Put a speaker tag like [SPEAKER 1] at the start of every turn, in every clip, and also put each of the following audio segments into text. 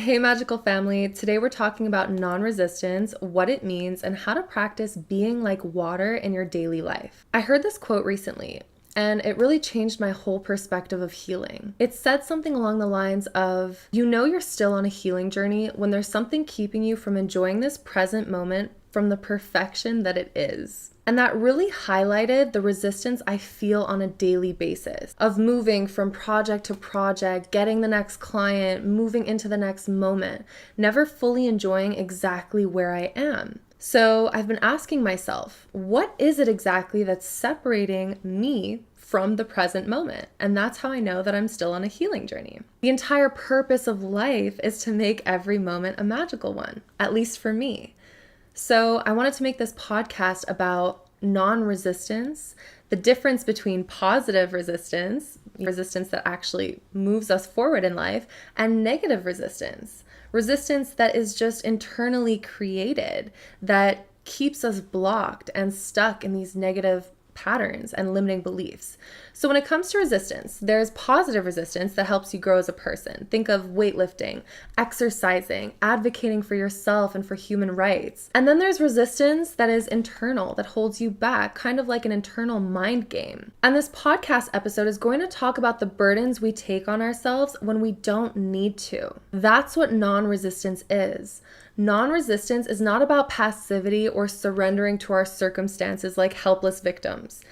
[SPEAKER 1] Hey, magical family. Today we're talking about non-resistance, what it means, and how to practice being like water in your daily life. I heard this quote recently, and it really changed my whole perspective of healing. It said something along the lines of, you know you're still on a healing journey when there's something keeping you from enjoying this present moment from the perfection that it is. And that really highlighted the resistance I feel on a daily basis of moving from project to project, getting the next client, moving into the next moment, never fully enjoying exactly where I am. So I've been asking myself, what is it exactly that's separating me from the present moment? And that's how I know that I'm still on a healing journey. The entire purpose of life is to make every moment a magical one, at least for me. So I wanted to make this podcast about non-resistance, the difference between positive resistance that actually moves us forward in life, and negative resistance that is just internally created, that keeps us blocked and stuck in these negative patterns and limiting beliefs. So when it comes to resistance, there's positive resistance that helps you grow as a person. Think of weightlifting, exercising, advocating for yourself and for human rights. And then there's resistance that is internal, that holds you back, kind of like an internal mind game. And this podcast episode is going to talk about the burdens we take on ourselves when we don't need to. That's what non-resistance is. Non-resistance is not about passivity or surrendering to our circumstances like helpless victims.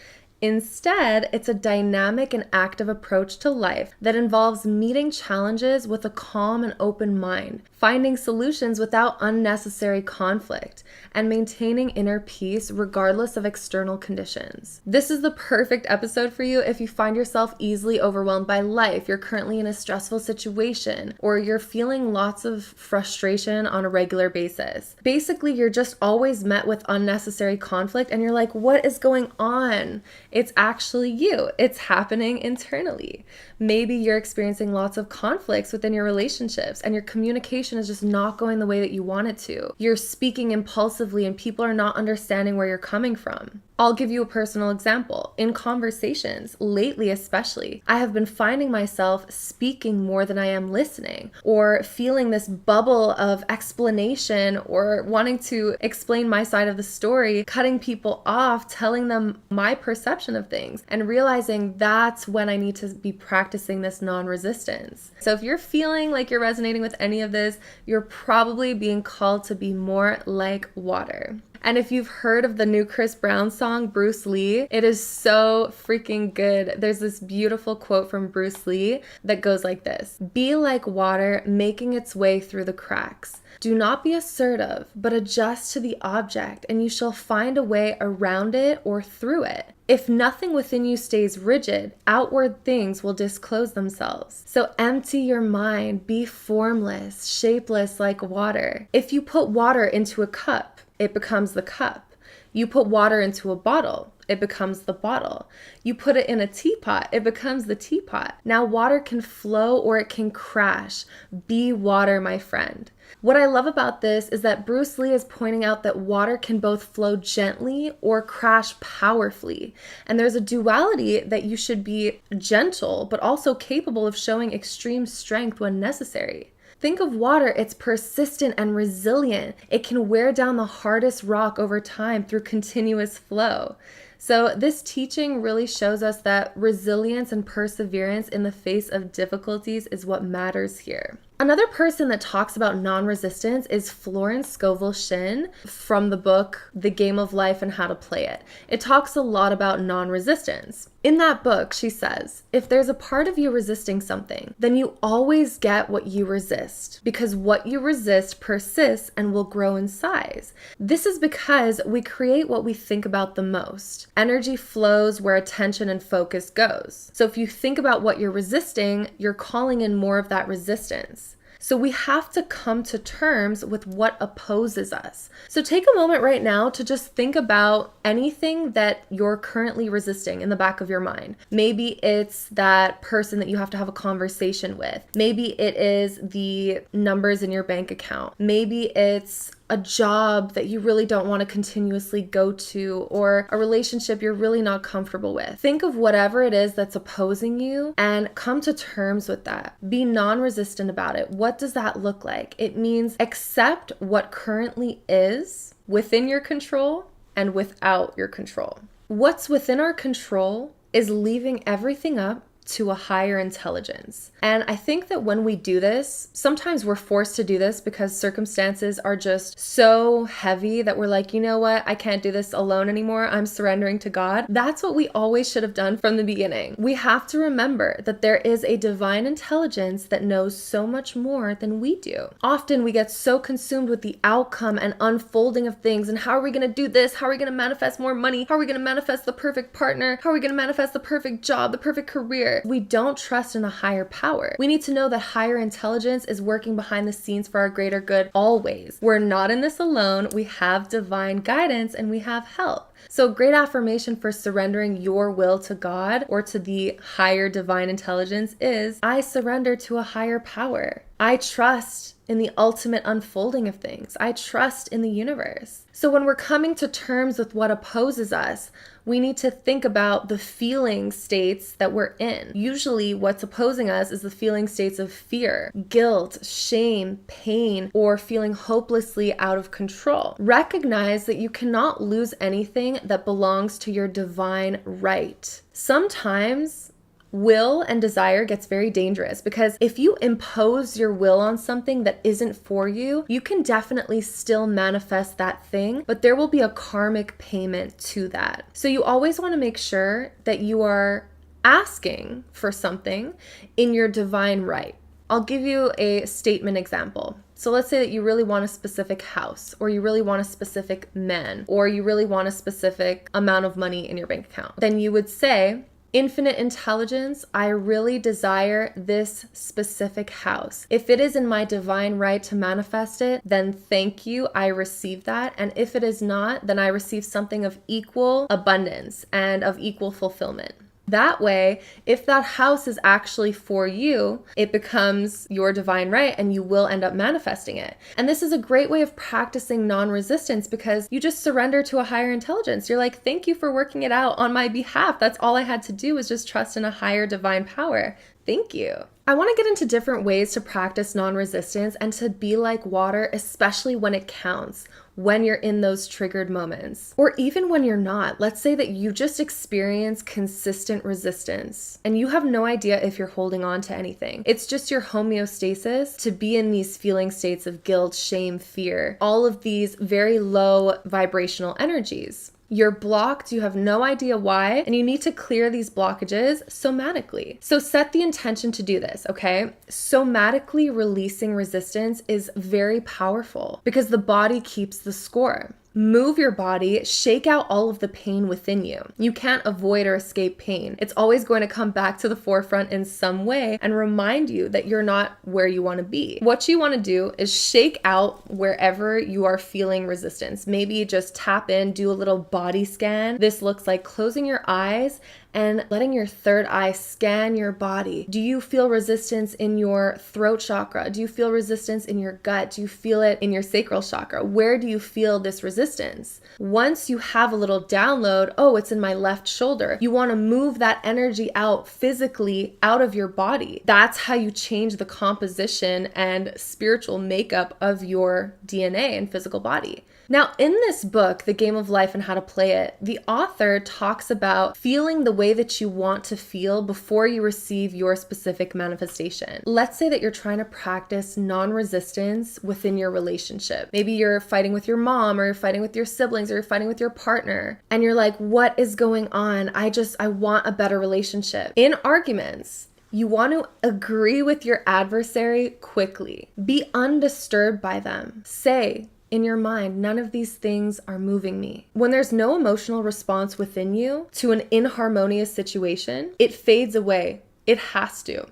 [SPEAKER 1] Instead, it's a dynamic and active approach to life that involves meeting challenges with a calm and open mind, finding solutions without unnecessary conflict, and maintaining inner peace regardless of external conditions. This is the perfect episode for you if you find yourself easily overwhelmed by life, you're currently in a stressful situation, or you're feeling lots of frustration on a regular basis. Basically, you're just always met with unnecessary conflict and you're like, what is going on? It's actually you. It's happening internally. Maybe you're experiencing lots of conflicts within your relationships and your communication is just not going the way that you want it to. You're speaking impulsively and people are not understanding where you're coming from. I'll give you a personal example. In conversations, lately especially, I have been finding myself speaking more than I am listening, or feeling this bubble of explanation or wanting to explain my side of the story, cutting people off, telling them my perception of things, and realizing that's when I need to be practicing this non-resistance. So if you're feeling like you're resonating with any of this, you're probably being called to be more like water. And if you've heard of the new Chris Brown song, Bruce Lee, it is so freaking good. There's this beautiful quote from Bruce Lee that goes like this: "Be like water making its way through the cracks. Do not be assertive, but adjust to the object, and you shall find a way around it or through it. If nothing within you stays rigid, outward things will disclose themselves. So empty your mind, be formless, shapeless like water. If you put water into a cup, it becomes the cup. You put water into a bottle, it becomes the bottle. You put it in a teapot, it becomes the teapot. Now water can flow or it can crash. Be water, my friend." What I love about this is that Bruce Lee is pointing out that water can both flow gently or crash powerfully. And there's a duality that you should be gentle, but also capable of showing extreme strength when necessary. Think of water, it's persistent and resilient. It can wear down the hardest rock over time through continuous flow. So this teaching really shows us that resilience and perseverance in the face of difficulties is what matters here. Another person that talks about non-resistance is Florence Scovel Shinn from the book The Game of Life and How to Play It. It talks a lot about non-resistance. In that book, she says, if there's a part of you resisting something, then you always get what you resist, because what you resist persists and will grow in size. This is because we create what we think about the most. Energy flows where attention and focus goes. So if you think about what you're resisting, you're calling in more of that resistance. So we have to come to terms with what opposes us. So take a moment right now to just think about anything that you're currently resisting in the back of your mind. Maybe it's that person that you have to have a conversation with. Maybe it is the numbers in your bank account. Maybe it's a job that you really don't want to continuously go to, or a relationship you're really not comfortable with. Think of whatever it is that's opposing you and come to terms with that. Be non-resistant about it. What does that look like? It means accept what currently is within your control and without your control. What's within our control is leaving everything up to a higher intelligence. And I think that when we do this, sometimes we're forced to do this because circumstances are just so heavy that we're like, you know what? I can't do this alone anymore. I'm surrendering to God. That's what we always should have done from the beginning. We have to remember that there is a divine intelligence that knows so much more than we do. Often we get so consumed with the outcome and unfolding of things and how are we going to do this? How are we going to manifest more money? How are we going to manifest the perfect partner? How are we going to manifest the perfect job, the perfect career? We don't trust in a higher power. We need to know that higher intelligence is working behind the scenes for our greater good always. We're not in this alone. We have divine guidance and we have help. So great affirmation for surrendering your will to God or to the higher divine intelligence is, I surrender to a higher power. I trust in the ultimate unfolding of things. I trust in the universe. So when we're coming to terms with what opposes us, we need to think about the feeling states that we're in. Usually what's opposing us is the feeling states of fear, guilt, shame, pain, or feeling hopelessly out of control. Recognize that you cannot lose anything that belongs to your divine right. Sometimes will and desire gets very dangerous because if you impose your will on something that isn't for you, you can definitely still manifest that thing, but there will be a karmic payment to that. So you always want to make sure that you are asking for something in your divine right. I'll give you a statement example. So let's say that you really want a specific house, or you really want a specific man, or you really want a specific amount of money in your bank account. Then you would say, Infinite intelligence, I really desire this specific house. If it is in my divine right to manifest it, then thank you, I receive that. And if it is not, then I receive something of equal abundance and of equal fulfillment. That way, if that house is actually for you, it becomes your divine right and you will end up manifesting it. And this is a great way of practicing non-resistance because you just surrender to a higher intelligence. You're like, thank you for working it out on my behalf. That's all I had to do was just trust in a higher divine power. Thank you. I want to get into different ways to practice non-resistance and to be like water, especially when it counts, when you're in those triggered moments, or even when you're not. Let's say that you just experience consistent resistance and you have no idea if you're holding on to anything. It's just your homeostasis to be in these feeling states of guilt, shame, fear, all of these very low vibrational energies. You're blocked, you have no idea why, and you need to clear these blockages somatically. So set the intention to do this, okay? Somatically releasing resistance is very powerful because the body keeps the score. Move your body, shake out all of the pain within you. You can't avoid or escape pain. It's always going to come back to the forefront in some way and remind you that you're not where you want to be. What you want to do is shake out wherever you are feeling resistance. Maybe just tap in, do a little body scan. This looks like closing your eyes and letting your third eye scan your body. Do you feel resistance in your throat chakra? Do you feel resistance in your gut? Do you feel it in your sacral chakra? Where do you feel this resistance? Once you have a little download, oh, it's in my left shoulder, you want to move that energy out physically out of your body. That's how you change the composition and spiritual makeup of your DNA and physical body. Now, in this book, The Game of Life and How to Play It, the author talks about feeling the way that you want to feel before you receive your specific manifestation. Let's say that you're trying to practice non-resistance within your relationship. Maybe you're fighting with your mom, or you're fighting with your siblings, or you're fighting with your partner, and you're like, what is going on? I want a better relationship. In arguments, you want to agree with your adversary quickly. Be undisturbed by them. Say, in your mind, none of these things are moving me. When there's no emotional response within you to an inharmonious situation, it fades away. It has to.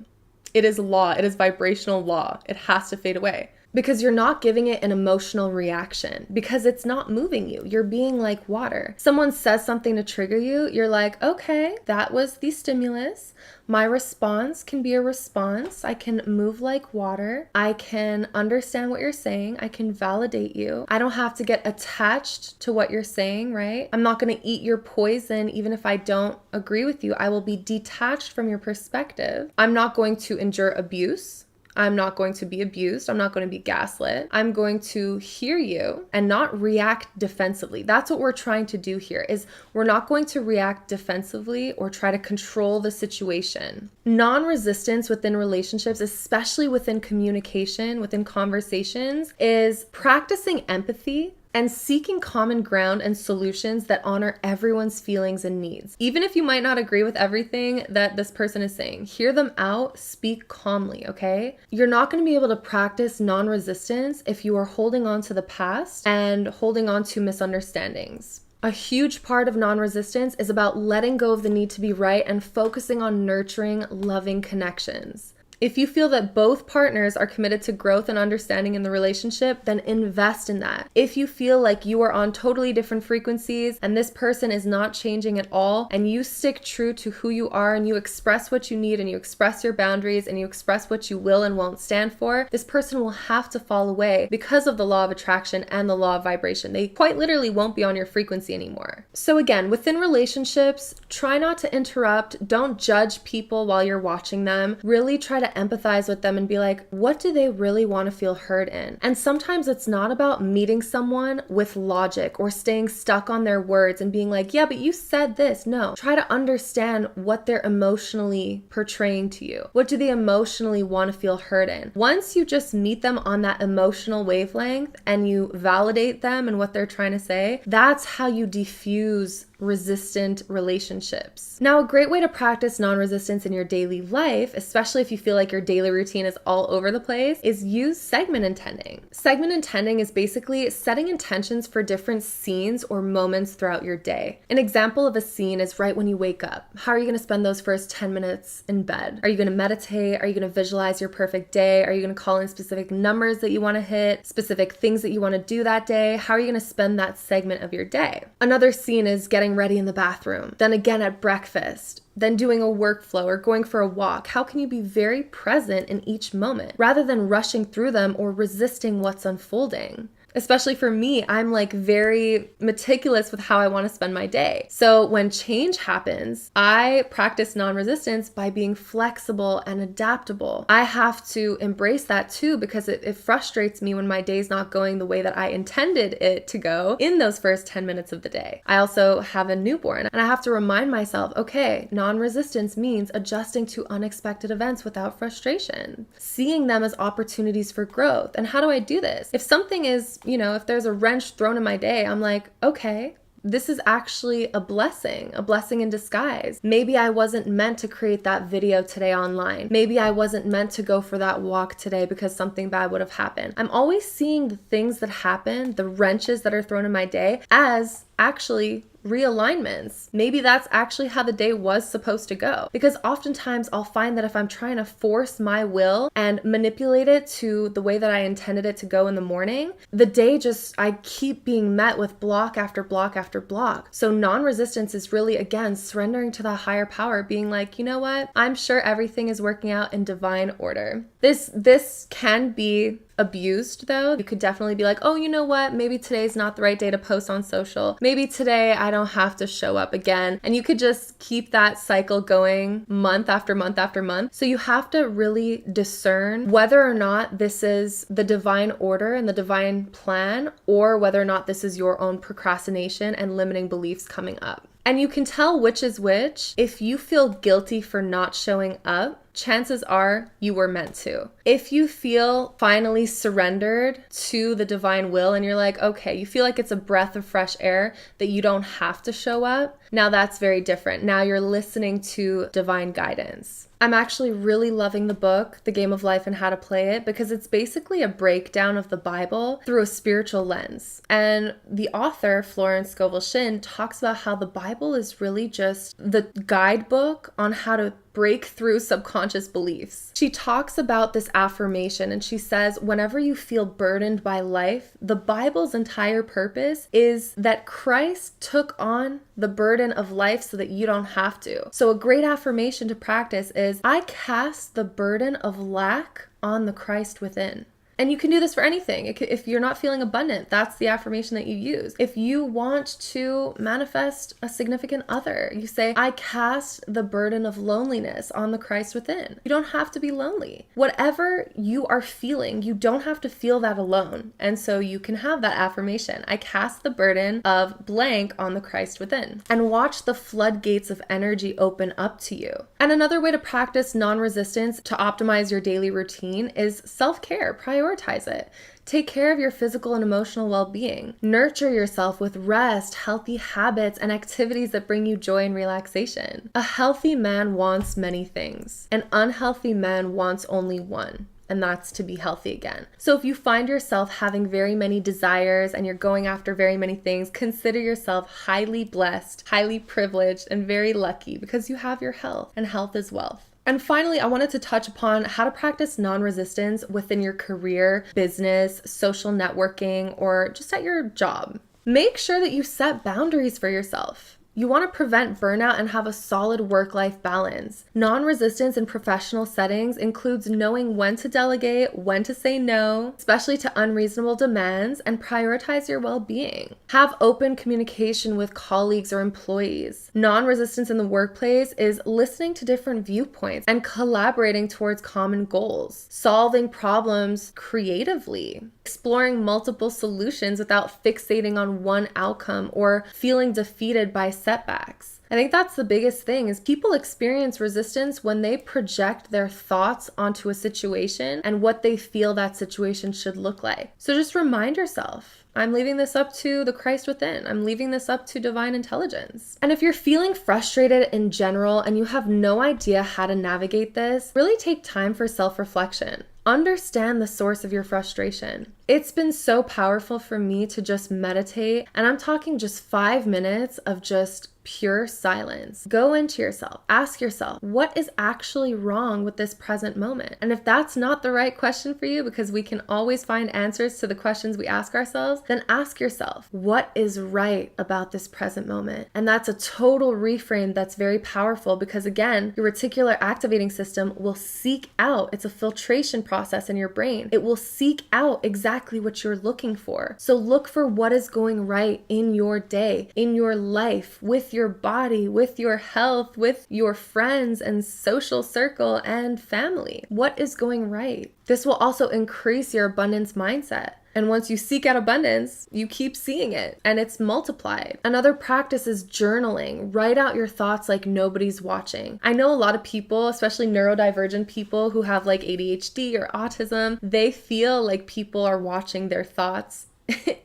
[SPEAKER 1] It is law. It is vibrational law. It has to fade away. because you're not giving it an emotional reaction, because it's not moving you. You're being like water. Someone says something to trigger you, you're like, okay, that was the stimulus. My response can be a response. I can move like water. I can understand what you're saying. I can validate you. I don't have to get attached to what you're saying, right? I'm not going to eat your poison even if I don't agree with you. I will be detached from your perspective. I'm not going to endure abuse. I'm not going to be abused. I'm not going to be gaslit. I'm going to hear you and not react defensively. That's what we're trying to do here, is we're not going to react defensively or try to control the situation. Non-resistance within relationships, especially within communication, within conversations, is practicing empathy and seeking common ground and solutions that honor everyone's feelings and needs. Even if you might not agree with everything that this person is saying, hear them out, speak calmly, okay? You're not going to be able to practice non-resistance if you are holding on to the past and holding on to misunderstandings. A huge part of non-resistance is about letting go of the need to be right and focusing on nurturing, loving connections. If you feel that both partners are committed to growth and understanding in the relationship, then invest in that. If you feel like you are on totally different frequencies and this person is not changing at all, and you stick true to who you are and you express what you need and you express your boundaries and you express what you will and won't stand for, this person will have to fall away because of the law of attraction and the law of vibration. They quite literally won't be on your frequency anymore. So again, within relationships, try not to interrupt. Don't judge people while you're watching them. Really try to empathize with them and be like, what do they really want to feel heard in? And sometimes it's not about meeting someone with logic or staying stuck on their words and being like, yeah, but you said this. No, try to understand what they're emotionally portraying to you. What do they emotionally want to feel heard in? Once you just meet them on that emotional wavelength and you validate them and what they're trying to say, that's how you diffuse resistant relationships. Now, a great way to practice non-resistance in your daily life, especially if you feel like your daily routine is all over the place, is use segment intending. Segment intending is basically setting intentions for different scenes or moments throughout your day. An example of a scene is right when you wake up. How are you going to spend those first 10 minutes in bed? Are you going to meditate? Are you going to visualize your perfect day? Are you going to call in specific numbers that you want to hit? Specific things that you want to do that day? How are you going to spend that segment of your day? Another scene is getting ready in the bathroom, then again at breakfast, then doing a workflow or going for a walk. How can you be very present in each moment rather than rushing through them or resisting what's unfolding? Especially for me, I'm like very meticulous with how I want to spend my day. So when change happens, I practice non-resistance by being flexible and adaptable. I have to embrace that too, because it frustrates me when my day's not going the way that I intended it to go in those first 10 minutes of the day. I also have a newborn and I have to remind myself, okay, non-resistance means adjusting to unexpected events without frustration, seeing them as opportunities for growth. And how do I do this? If something is, if there's a wrench thrown in my day, I'm like, okay, this is actually a blessing in disguise. Maybe I wasn't meant to create that video today online. Maybe I wasn't meant to go for that walk today because something bad would have happened. I'm always seeing the things that happen, the wrenches that are thrown in my day, as actually realignments. Maybe that's actually how the day was supposed to go. Because oftentimes I'll find that if I'm trying to force my will and manipulate it to the way that I intended it to go in the morning, the day I keep being met with block after block after block. So non-resistance is really, again, surrendering to the higher power, being like, you know what? I'm sure everything is working out in divine order. This can be abused though. You could definitely be like, oh, you know what? Maybe today's not the right day to post on social. Maybe today I don't have to show up again. And you could just keep that cycle going month after month after month. So you have to really discern whether or not this is the divine order and the divine plan, or whether or not this is your own procrastination and limiting beliefs coming up. And you can tell which is which if you feel guilty for not showing up. Chances are you were meant to. If you feel finally surrendered to the divine will and you're like, okay, you feel like it's a breath of fresh air that you don't have to show up, Now that's very different. Now you're listening to divine guidance. I'm actually really loving the book, The Game of Life and How to Play It, because it's basically a breakdown of the Bible through a spiritual lens. And the author, Florence Scovel Shinn, talks about how the Bible is really just the guidebook on how to break through subconscious beliefs. She talks about this affirmation and she says, whenever you feel burdened by life, the Bible's entire purpose is that Christ took on the burden of life so that you don't have to. So a great affirmation to practice is, I cast the burden of lack on the Christ within. And you can do this for anything. If you're not feeling abundant, that's the affirmation that you use. If you want to manifest a significant other, you say, I cast the burden of loneliness on the Christ within. You don't have to be lonely. Whatever you are feeling, you don't have to feel that alone. And so you can have that affirmation. I cast the burden of blank on the Christ within. And watch the floodgates of energy open up to you. And another way to practice non-resistance to optimize your daily routine is self-care. Prioritize it. Take care of your physical and emotional well-being. Nurture yourself with rest, healthy habits, and activities that bring you joy and relaxation. A healthy man wants many things. An unhealthy man wants only one, and that's to be healthy again. So if you find yourself having very many desires and you're going after very many things, consider yourself highly blessed, highly privileged, and very lucky because you have your health, and health is wealth. And finally, I wanted to touch upon how to practice non-resistance within your career, business, social networking, or just at your job. Make sure that you set boundaries for yourself. You want to prevent burnout and have a solid work-life balance. Non-resistance in professional settings includes knowing when to delegate, when to say no, especially to unreasonable demands, and prioritize your well-being. Have open communication with colleagues or employees. Non-resistance in the workplace is listening to different viewpoints and collaborating towards common goals. Solving problems creatively. Exploring multiple solutions without fixating on one outcome or feeling defeated by setbacks. I think that's the biggest thing is people experience resistance when they project their thoughts onto a situation and what they feel that situation should look like. So just remind yourself, I'm leaving this up to the Christ within. I'm leaving this up to divine intelligence. And if you're feeling frustrated in general and you have no idea how to navigate this, really take time for self-reflection. Understand the source of your frustration. It's been so powerful for me to just meditate, and I'm talking just 5 minutes of just pure silence. Go into yourself. Ask yourself, what is actually wrong with this present moment? And if that's not the right question for you, because we can always find answers to the questions we ask ourselves, then ask yourself, what is right about this present moment? And that's a total reframe that's very powerful because, again, your reticular activating system will seek out, it's a filtration process in your brain. It will seek out exactly what you're looking for. So look for what is going right in your day, in your life, with your body, with your health, with your friends and social circle and family. What is going right? This will also increase your abundance mindset. And once you seek out abundance, you keep seeing it and it's multiplied. Another practice is journaling. Write out your thoughts like nobody's watching. I know a lot of people, especially neurodivergent people who have like ADHD or autism, they feel like people are watching their thoughts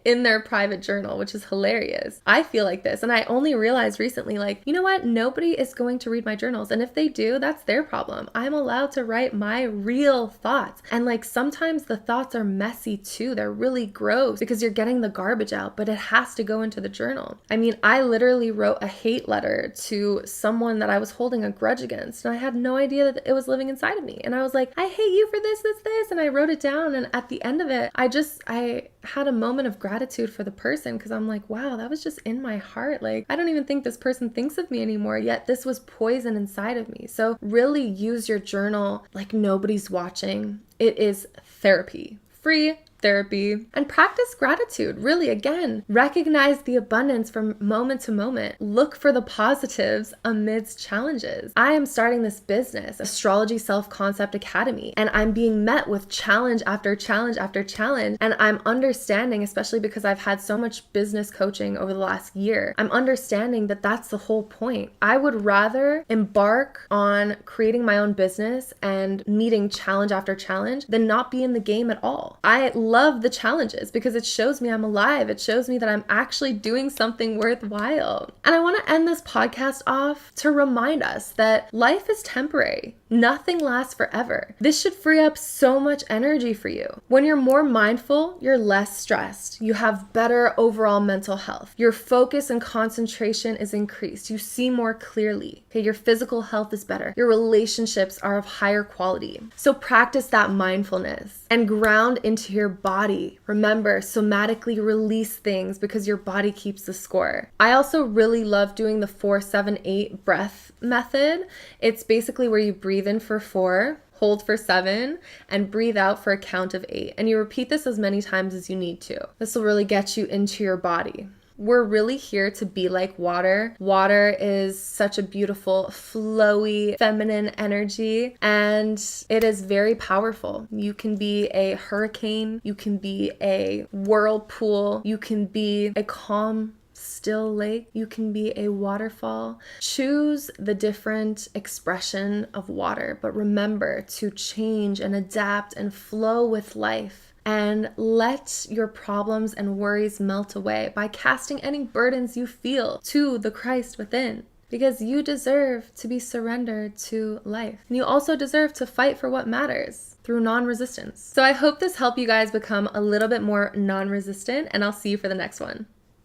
[SPEAKER 1] in their private journal, which is hilarious. I feel like this, and I only realized recently, like, you know what? Nobody is going to read my journals, and if they do, that's their problem. I'm allowed to write my real thoughts, and like sometimes the thoughts are messy too. They're really gross because you're getting the garbage out, but it has to go into the journal. I mean, I literally wrote a hate letter to someone that I was holding a grudge against, and I had no idea that it was living inside of me, and I was like, I hate you for this, and I wrote it down, and at the end of it, I had a moment of gratitude for the person because I'm like, wow, that was just in my heart. Like, I don't even think this person thinks of me anymore, yet this was poison inside of me. So really use your journal like nobody's watching. It is therapy. Free therapy, and practice gratitude. Really, again, recognize the abundance from moment to moment. Look for the positives amidst challenges. I am starting this business, Astrology Self-Concept Academy, and I'm being met with challenge after challenge after challenge. And I'm understanding, especially because I've had so much business coaching over the last year, I'm understanding that that's the whole point. I would rather embark on creating my own business and meeting challenge after challenge than not be in the game at all. I love the challenges because it shows me I'm alive. It shows me that I'm actually doing something worthwhile. And I want to end this podcast off to remind us that life is temporary. Nothing lasts forever. This should free up so much energy for you. When you're more mindful, you're less stressed. You have better overall mental health. Your focus and concentration is increased. You see more clearly. Okay, your physical health is better. Your relationships are of higher quality. So practice that mindfulness and ground into your body. Remember, somatically release things because your body keeps the score. I also really love doing the 4-7-8 breath method. It's basically where you breathe in for 4, hold for 7, and breathe out for a count of 8. And you repeat this as many times as you need to. This will really get you into your body. We're really here to be like water. Water is such a beautiful, flowy, feminine energy, and it is very powerful. You can be a hurricane, you can be a whirlpool, you can be a calm, still lake, you can be a waterfall. Choose the different expression of water, but remember to change and adapt and flow with life. And let your problems and worries melt away by casting any burdens you feel to the Christ within. Because you deserve to be surrendered to life. And you also deserve to fight for what matters through non-resistance. So I hope this helped you guys become a little bit more non-resistant, and I'll see you for the next one.